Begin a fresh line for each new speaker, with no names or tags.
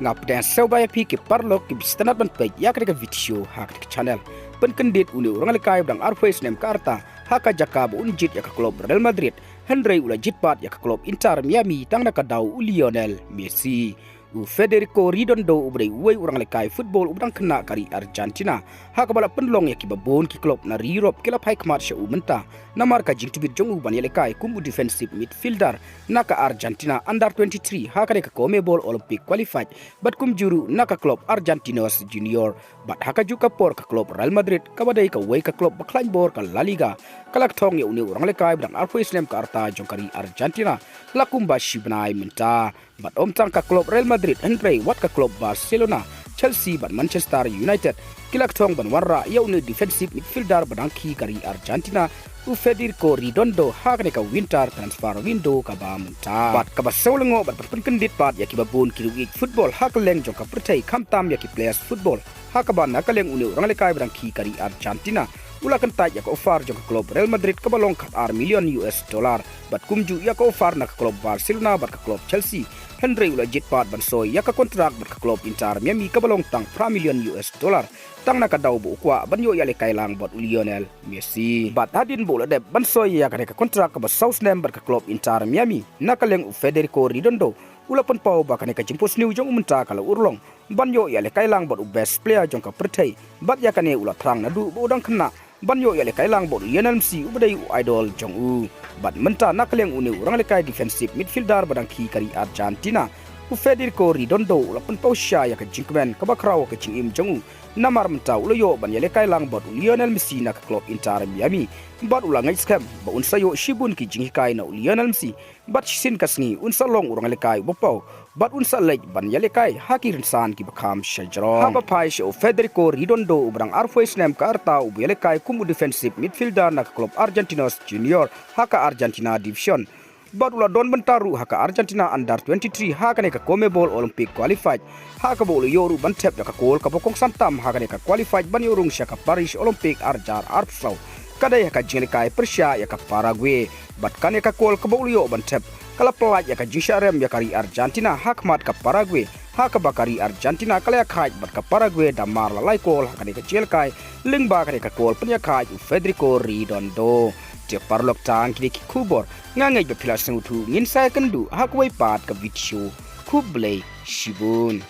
ngap dan sebaya pi ke parlok ke bistanat ban pe ya ke video hak ke channel pen kendit uni orang lekai bang arfes nem karta haka jakab unjit ya ke klub Real Madrid Henry ula jitpat ya ke klub Inter Miami tang na kadaw Lionel Messi Federico Redondo ubrei uai orang lekai football ubrang kena kari Argentina haka bala penlong ya ki babon ki klub na Europe kila pai kmat sya umenta namar ka jingtubit jong uban ya lekai kumbu defensive midfielder naka Argentina under 23 haka ka Comebol Olympic qualified bat kum juru naka klub Argentinos Junior bat haka juga por ka klub Real Madrid kabadai ka uai ka klub baklan bor ka La Liga kalak thong ya uni orang lekai bang arfes nem ka arta jong kari Argentina lakumba shibnai menta bat om tang ka klub Real Madrid Henry wat ka klub Barcelona Chelsea ban Manchester United kilak thong ban warra ya uni defensive midfielder badangki kari Argentina Federico Redondo hakne ka winter transfer window ka ba munta bat ka basolengo bat penkendit pat ya ki babun ki football hakaleng jong ka pertai kamtam ya ki players football hakaban nakaleng uni orang lekai badangki kari Argentina ula kentai ya ka offer jong ka klub Real Madrid ka balong ka million US dollar bat kumju ya ka offer na ka klub Barcelona bat ka klub Chelsea Henry ula jitpat ban soy ya ka kontrak bat ka klub Inter Miami ka balong tang million US dollar tang na ka daw bu kwa ban yo ya le kailang bot Lionel Messi bat hadin bu la de ban soy ya ka kontrak ka ba Southampton bat ka klub Inter Miami nakaleng Federico Redondo ula pun pau ba ka jimpos new jong umenta kala urlong ban yo ya le kailang bot best player jong ka pertai bat ya ka ne ula thrang na du bu dang kena banyo ya le kailang bot Lionel Messi ubadai idol jong u bat menta nakaleng uni orang lekai defensive midfielder badang ki kari Argentina Federico Redondo lapan pausya ya ke jingkmen ka bakraw ke jingim jong u namar menta ulo ban ya le kailang bot Lionel Messi na ka klub Inter Miami bat ulang ngai scam ba unsayo shibun ki jinghikai na Lionel Messi bat sin kasni unsalong orang lekai bopau bat unsa lej ban ya lekai hakirin san ki bakam shajro haba pai sho Federico Redondo ubrang arfois nem ka arta u ya lekai kumu defensive midfielder na ka klub Argentinos Junior haka Argentina division bat ula don bentaru haka Argentina under 23 haka ne ka Comebol Olympic qualified haka bolu yoru bantep ya ka kol ka bokong santam haka ne ka qualified ban yorung sya ka Paris Olympic arjar arpsau kada ya ka jinglekai Persia ya ka Paraguay bat kan ya ka kol ka bolu yo bantep kala pelat ya ka jisharem ya kari Argentina hakmat ka Paraguay haka bakari Argentina kala ya khai bat ka Paraguay damar lalai kol haka ne ka jilkai lingba ka ne ka kol penya khai Federico Redondo te parlok tang kini ki kubor ngangai be pilas ngutu ngin sa kendu hakwai pat ka video kublai shibun